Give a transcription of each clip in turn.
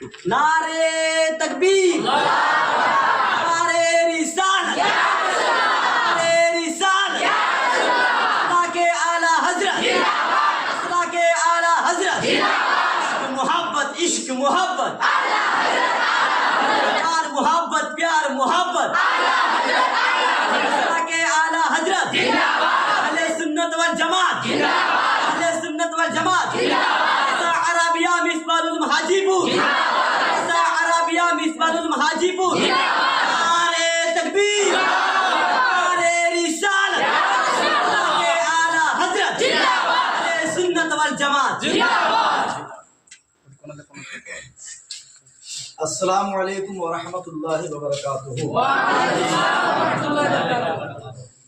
نعرے تکبیر، نعرے رسالت، نعرے رسالت، اللہ کے اعلیٰ حضرت، اللہ کے اعلیٰ حضرت، عشق محبت، عشق محبت، پیار محبت، پیار محبت، اللہ کے اعلیٰ حضرت، اہل سنت والجماعت، اہل سنت والجماعت، عربیہ مصباح المحاجی پور، عربیہ مصباح المحاجی پور، نعرے تکبیر، نعرے رسالت، اللہ کے اعلیٰ حضرت، اہل سنت والجماعت۔ السلام علیکم ورحمۃ اللہ وبرکاتہ۔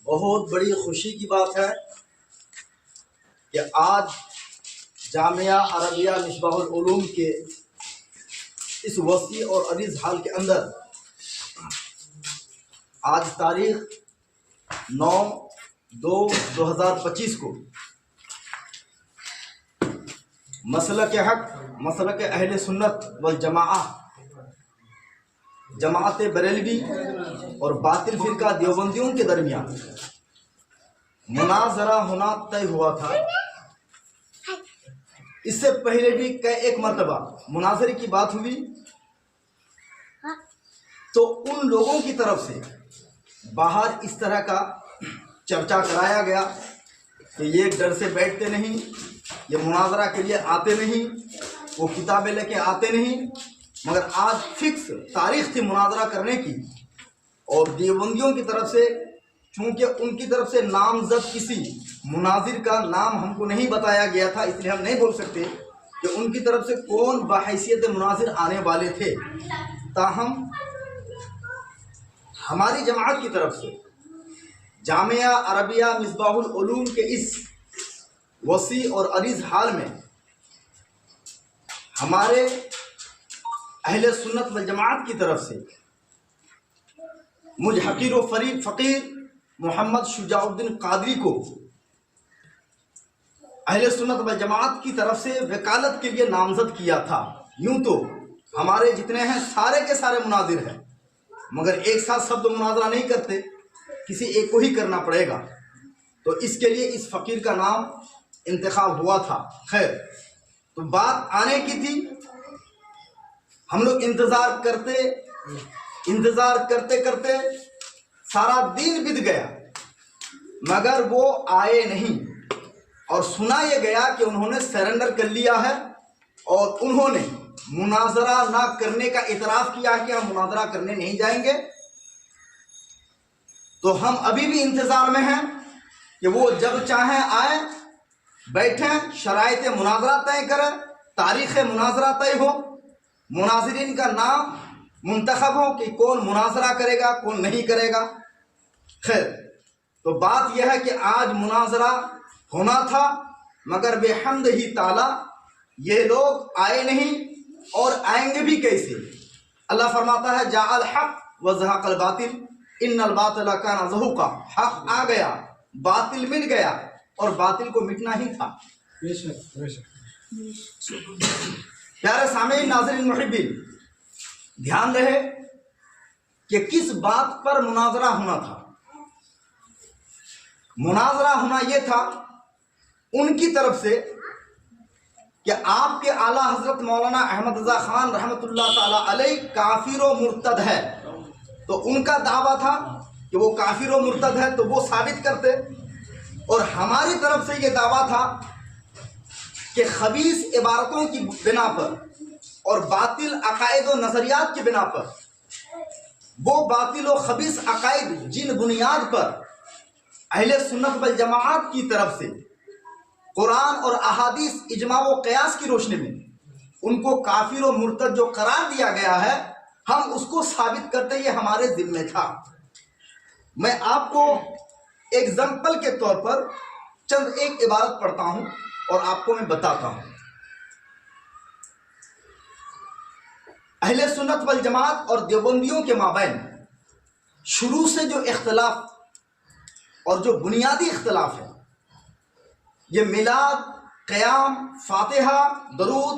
بہت بڑی خوشی کی بات ہے کہ آج جامعہ عربیہ مصباح العلوم کے اس وسیع اور عریض حال کے اندر آج تاریخ 9/2/2025 کو مسلک حق، مسلک اہل سنت والجماعہ، جماعت بریلوی اور باطل فرقہ دیوبندیوں کے درمیان مناظرہ ہونا طے ہوا تھا۔ اس سے پہلے بھی ایک مرتبہ مناظرے کی بات ہوئی تو ان لوگوں کی طرف سے باہر اس طرح کا چرچا کرایا گیا کہ یہ ڈر سے بیٹھتے نہیں، یہ مناظرہ کے لیے آتے نہیں، وہ کتابیں لے کے آتے نہیں، مگر آج فکس تاریخ تھی مناظرہ کرنے کی، اور دیوبندیوں کی طرف سے چونکہ ان کی طرف سے نامزد کسی مناظر کا نام ہم کو نہیں بتایا گیا تھا، اس لیے ہم نہیں بول سکتے کہ ان کی طرف سے کون بحیثیت مناظر آنے والے تھے۔ تاہم ہماری جماعت کی طرف سے جامعہ عربیہ مصباح العلوم کے اس وسیع اور عریض حال میں ہمارے اہل سنت والجماعت کی طرف سے مجھ حقیر و فقیر محمد شجاع الدین قادری کو اہل سنت والجماعت کی طرف سے وکالت کے لیے نامزد کیا تھا۔ یوں تو ہمارے جتنے ہیں سارے کے سارے مناظر ہیں، مگر ایک ساتھ سب مناظرہ نہیں کرتے، کسی ایک کو ہی کرنا پڑے گا، تو اس کے لیے اس فقیر کا نام انتخاب ہوا تھا۔ خیر، تو بات آنے کی تھی، ہم لوگ انتظار کرتے کرتے سارا دن بیت گیا، مگر وہ آئے نہیں، اور سنا یہ گیا کہ انہوں نے سرنڈر کر لیا ہے اور انہوں نے مناظرہ نہ کرنے کا اعتراف کیا کہ ہم مناظرہ کرنے نہیں جائیں گے۔ تو ہم ابھی بھی انتظار میں ہیں کہ وہ جب چاہیں آئیں، بیٹھیں، شرائط مناظرہ طے کریں، تاریخ مناظرہ طے ہو، مناظرین کا نام منتخب ہو کہ کون مناظرہ کرے گا کون نہیں کرے گا۔ خیر، تو بات یہ ہے کہ آج مناظرہ ہونا تھا، مگر بحمد ہی تعالی یہ لوگ آئے نہیں، اور آئیں گے بھی کیسے؟ اللہ فرماتا ہے جاء الحق وزهق الباطل ان الباطل کان زہوقا، حق آ گیا، باطل مٹ گیا، اور باطل کو مٹنا ہی تھا۔ پیارے سامعین، ناظرین، محبین، دھیان رہے کہ کس بات پر مناظرہ ہونا تھا۔ مناظرہ ہونا یہ تھا ان کی طرف سے کہ آپ کے اعلیٰ حضرت مولانا احمد رضا خان رحمۃ اللہ تعالی علیہ کافر و مرتد ہے، تو ان کا دعویٰ تھا کہ وہ کافر و مرتد ہے، تو وہ ثابت کرتے، اور ہماری طرف سے یہ دعویٰ تھا کہ خبیث عبارتوں کی بنا پر اور باطل عقائد و نظریات کی بنا پر، وہ باطل و خبیث عقائد جن بنیاد پر اہل سنت والجماعت کی طرف سے قرآن اور احادیث اجماع و قیاس کی روشنی میں ان کو کافر و مرتد جو قرار دیا گیا ہے، ہم اس کو ثابت کرتے، یہ ہمارے ذمہ تھا۔ میں آپ کو ایگزامپل کے طور پر چند ایک عبارت پڑھتا ہوں اور آپ کو میں بتاتا ہوں۔ اہل سنت والجماعت اور دیوبندیوں کے مابین شروع سے جو اختلاف اور جو بنیادی اختلاف ہے، یہ میلاد، قیام، فاتحہ، درود،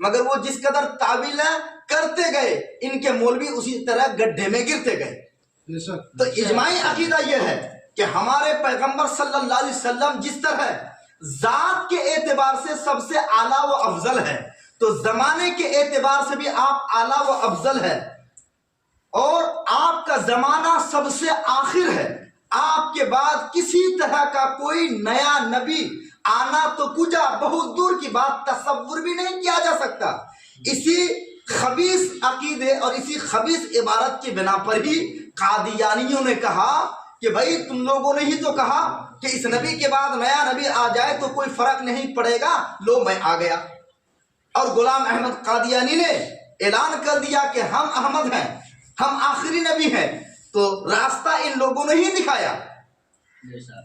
مگر وہ جس قدر تعویلیں کرتے گئے ان کے مولوی اسی طرح گڈھے میں گرتے گئے۔ تو اجماعی عقیدہ یہ ہے کہ ہمارے پیغمبر صلی اللہ علیہ وسلم جس طرح ذات کے اعتبار سے سب سے اعلیٰ و افضل ہے، تو زمانے کے اعتبار سے بھی آپ اعلیٰ و افضل ہے، اور آپ کا زمانہ سب سے آخر ہے۔ آپ کے بعد کسی طرح کا کوئی نیا نبی آنا تو کجا بہت دور کی بات، تصور بھی نہیں کیا جا سکتا۔ اسی خبیث عقیدے اور اسی خبیث عبارت کی بنا پر ہی قادیانیوں نے کہا کہ بھائی تم لوگوں نے ہی تو کہا کہ اس نبی کے بعد نیا نبی آ جائے تو کوئی فرق نہیں پڑے گا، لو میں آ گیا۔ اور غلام احمد قادیانی نے اعلان کر دیا کہ ہم احمد ہیں، ہم آخری نبی ہیں، تو راستہ ان لوگوں نے ہی دکھایا۔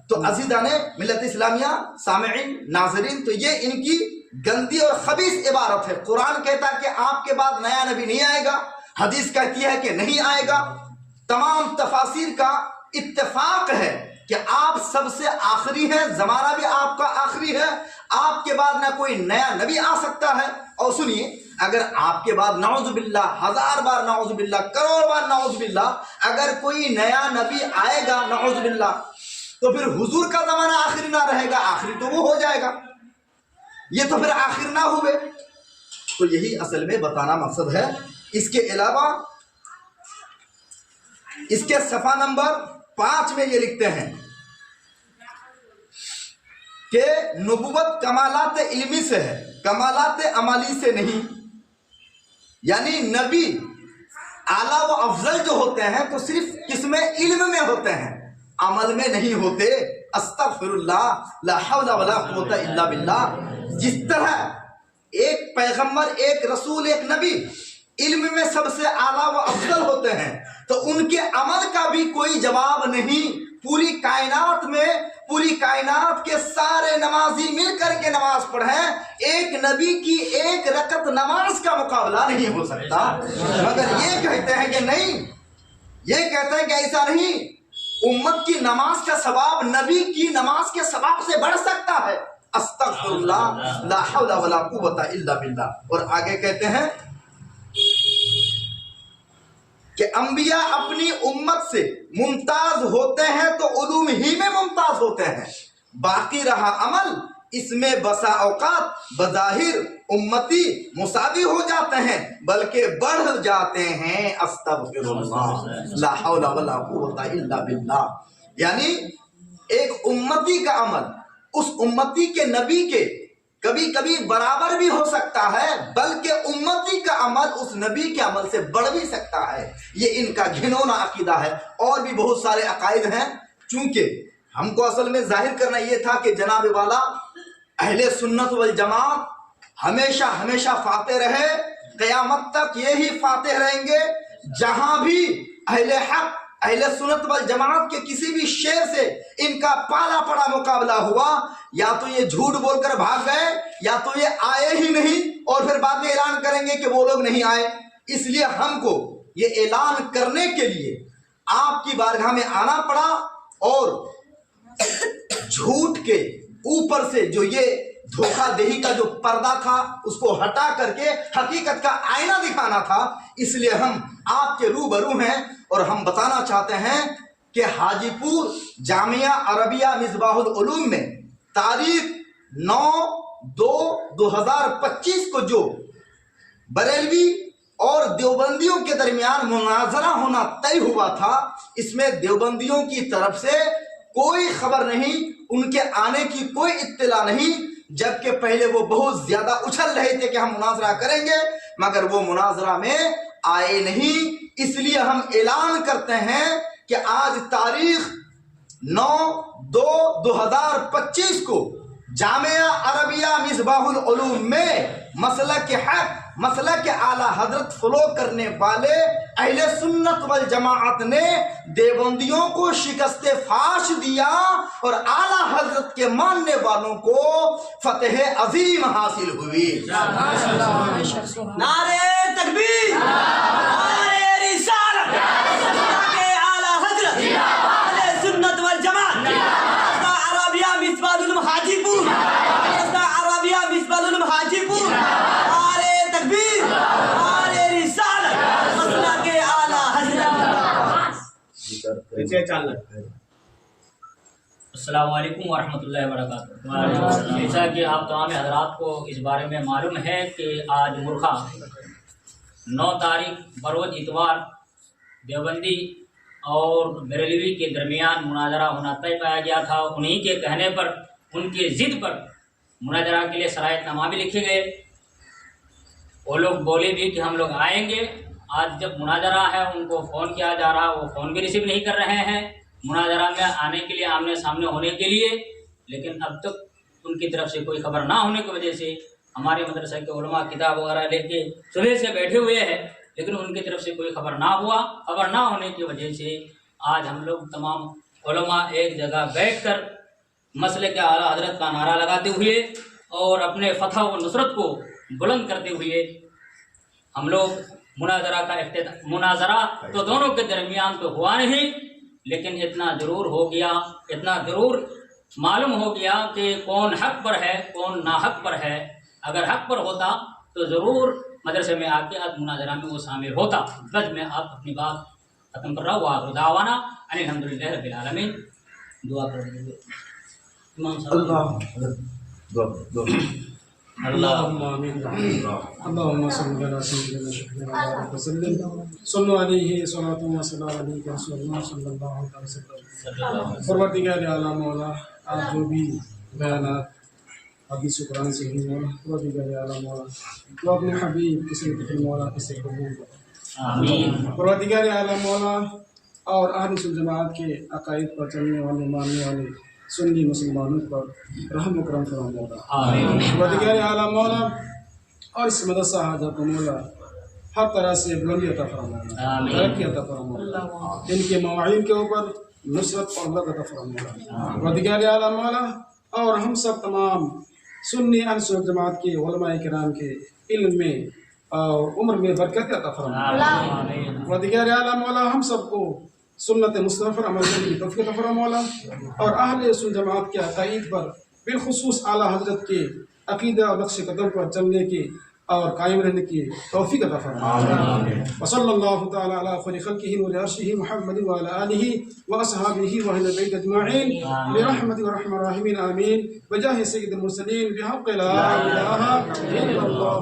تو عزیزان ملت اسلامیہ، سامعین، ناظرین، تو یہ ان کی گندی اور خبیث عبارت ہے۔ قرآن کہتا ہے کہ آپ کے بعد نیا نبی نہیں آئے گا، حدیث کہتی ہے کہ نہیں آئے گا۔ تمام تفاسیر کا اتفاق ہے کہ آپ سب سے آخری ہیں، زمانہ بھی آپ کا آخری ہے، آپ کے بعد نہ کوئی نیا نبی آ سکتا ہے۔ اور سنیے، اگر آپ کے بعد نعوذ باللہ، 1000 بار نعوذ باللہ، کروڑ بار نعوذ باللہ، اگر کوئی نیا نبی آئے گا نعوذ باللہ، تو پھر حضور کا زمانہ آخری نہ رہے گا، آخری تو وہ ہو جائے گا، یہ تو پھر آخر نہ ہوئے۔ تو یہی اصل میں بتانا مقصد ہے۔ اس کے علاوہ اس کے صفحہ نمبر 5 میں یہ لکھتے ہیں کہ نبوت کمالات علمی سے ہے، کمالات عملی سے نہیں۔ یعنی نبی اعلیٰ و افضل جو ہوتے ہیں تو صرف کس میں؟ علم میں ہوتے ہیں، عمل میں نہیں ہوتے۔ استغفر اللہ، لا حول ولا قوت الا باللہ۔ جس طرح ایک پیغمبر، ایک رسول، ایک نبی علم میں سب سے اعلیٰ و افضل ہوتے ہیں، تو ان کے عمل کا بھی کوئی جواب نہیں۔ پوری کائنات میں، پوری کائنات کے سارے نمازی مل کر کے نماز پڑھیں، ایک نبی کی ایک رکعت نماز کا مقابلہ نہیں ہو سکتا۔ مگر یہ کہتے ہیں کہ نہیں، یہ کہتے ہیں کہ ایسا نہیں، امت کی نماز کا ثواب نبی کی نماز کے ثواب سے بڑھ سکتا ہے۔ استغفر اللہ، لا حول ولا قوت الا باللہ۔ اور آگے کہتے ہیں کہ انبیاء اپنی امت سے ممتاز ہوتے ہیں تو علوم ہی میں ممتاز ہوتے ہیں، باقی رہا عمل، اس میں بسا اوقات بظاہر امتی مساوی ہو جاتے ہیں بلکہ بڑھ جاتے ہیں۔ استغفر اللہ، لا حول ولا قوت الا باللہ۔ یعنی ایک امتی کا عمل اس امتی کے نبی کے کبھی کبھی برابر بھی ہو سکتا ہے، بلکہ امتی کا عمل اس نبی کے عمل سے بڑھ بھی سکتا ہے۔ یہ ان کا گھنونا عقیدہ ہے۔ اور بھی بہت سارے عقائد ہیں، چونکہ ہم کو اصل میں ظاہر کرنا یہ تھا کہ جناب والا اہل سنت والجماعت ہمیشہ ہمیشہ فاتح رہے، قیامت تک یہی فاتح رہیں گے۔ جہاں بھی اہل حق، اہل سنت والجماعت کے کسی بھی شعر سے ان کا پالا پڑا مقابلہ ہوا، یا تو یہ جھوٹ بول کر بھاگ گئے، یا تو یہ آئے ہی نہیں، اور پھر بعد میں اعلان کریں گے کہ وہ لوگ نہیں آئے۔ اس لیے ہم کو یہ اعلان کرنے کے لیے آپ کی بارگاہ میں آنا پڑا، اور جھوٹ کے اوپر سے جو یہ دھوکہ دہی کا جو پردہ تھا اس کو ہٹا کر کے حقیقت کا آئینہ دکھانا تھا۔ اس لیے ہم آپ کے روبرو ہیں، اور ہم بتانا چاہتے ہیں کہ حاجی پور جامعہ عربیہ مصباح العلوم میں تاریخ 9/2/2025 کو جو بریلوی اور دیوبندیوں کے درمیان مناظرہ ہونا طے ہوا تھا، اس میں دیوبندیوں کی طرف سے کوئی خبر نہیں، ان کے آنے کی کوئی اطلاع نہیں، جبکہ پہلے وہ بہت زیادہ اچھل رہے تھے کہ ہم مناظرہ کریں گے، مگر وہ مناظرہ میں آئے نہیں۔ اس لیے ہم اعلان کرتے ہیں کہ آج تاریخ 9/2/2025 کو جامعہ عربیہ مصباح العلوم میں مسلک حق، مسلک اعلیٰ حضرت فلو کرنے والے اہل سنت والجماعت نے دیوبندیوں کو شکست فاش دیا، اور اعلیٰ حضرت کے ماننے والوں کو فتح عظیم حاصل ہوئی۔ نعرے تکبیر، نعرے رسالت، تاکہ اعلیٰ حضرت اہل سنت والجماعت عربیہ مصباح العلوم حاجی پور، عربیہ مصباح العلوم حاجی پور، نعرے السلام علیکم ورحمۃ اللہ وبرکاتہ۔ جیسا کہ آپ تمام حضرات کو اس بارے میں معلوم ہے کہ آج مرخہ 9 تاریخ بروز اتوار دیوبندی اور بریلوی کے درمیان مناظرہ ہونا طے پایا گیا تھا۔ انہی کے کہنے پر، ان کی ضد پر مناظرہ کے لیے شرائط نامہ بھی لکھے گئے۔ وہ لوگ بولے بھی کہ ہم لوگ آئیں گے۔ آج جب مناظرہ ہے ان کو فون کیا جا رہا، وہ فون بھی ریسیو نہیں کر رہے ہیں مناظرہ میں آنے کے لیے، آمنے سامنے ہونے کے لیے، لیکن اب تک ان کی طرف سے کوئی خبر نہ ہونے کی وجہ سے ہمارے مدرسہ کے علماء کتاب وغیرہ لے کے صبح سے بیٹھے ہوئے ہیں، لیکن ان کی طرف سے کوئی خبر نہ ہوا۔ خبر نہ ہونے کی وجہ سے آج ہم لوگ تمام علماء ایک جگہ بیٹھ کر مسئلے کے اعلیٰ حضرت کا نعرہ لگاتے ہوئے اور اپنے فتح و نصرت کو بلند کرتے ہوئے ہم لوگ مناظرہ تو دونوں کے درمیان تو ہوا نہیں، لیکن اتنا ضرور ہو گیا، اتنا ضرور معلوم ہو گیا کہ کون حق پر ہے کون ناحق پر ہے۔ اگر حق پر ہوتا تو ضرور مدرسے میں آ کے آج مناظرہ میں وہ شامل ہوتا۔ بس میں آپ اپنی بات ختم کر رہا ہوں۔ وآخر دعوانا ان الحمدللہ رب العالمین۔ دعا کر دیجیے امام صاحب۔ اللهم آمين اللهم صل على سيدنا محمد وسلم صلوا عليه صلاة وسلام عليك رسول الله صلی اللہ علیہ وسلم۔ پروردگار اعلیٰ مولا، آپ جو بھی بیانات حدیث و قرآن سے ہوئی مولا، پروردگار اعلیٰ مولا تو اپنے حبیب کسی بھی مولا کسی قبول کرو آمین۔ پروردگار اعلیٰ مولا اور اہل سنت جماعت کے عقائد پر چلنے والے ماننے والے سنی مسلمانوں پر رحم و کرم فرما مولا۔ آمین۔ پروردگار اعلیٰ مولا اور اس مدرسہ حاضر کو مولا ہر طرح سے بلندی عطا فرما، آمین۔ ترقی عطا فرما، ان کے مواعین کے اوپر نصرت اور مدد عطا فرما۔ پروردگار اعلیٰ مولا اور ہم سب تمام سنی اہل سنت جماعت کے علماء کرام کے علم میں اور عمر میں برکت عطا فرما۔ آمین۔ پروردگار اعلیٰ مولا ہم سب کو سنت مصطفیٰ پر عمل کرنے کی توفیق عطا فرما مولا، اور اہل سنت جماعت کے عقائد پر بالخصوص اعلیٰ حضرت کے عقیدہ اور نقش قدم پر چلنے کی اور قائم رہنے کی توفیق عطا فرما۔ وصلی اللہ تعالی علی خیر خلقہ نور عرشہ محمد وعلی آلہ واصحابہ واہل بیت اجمعین برحمتک ارحم الراحمین آمین بجاہ سید المرسلین بحق لا الہ الا اللہ۔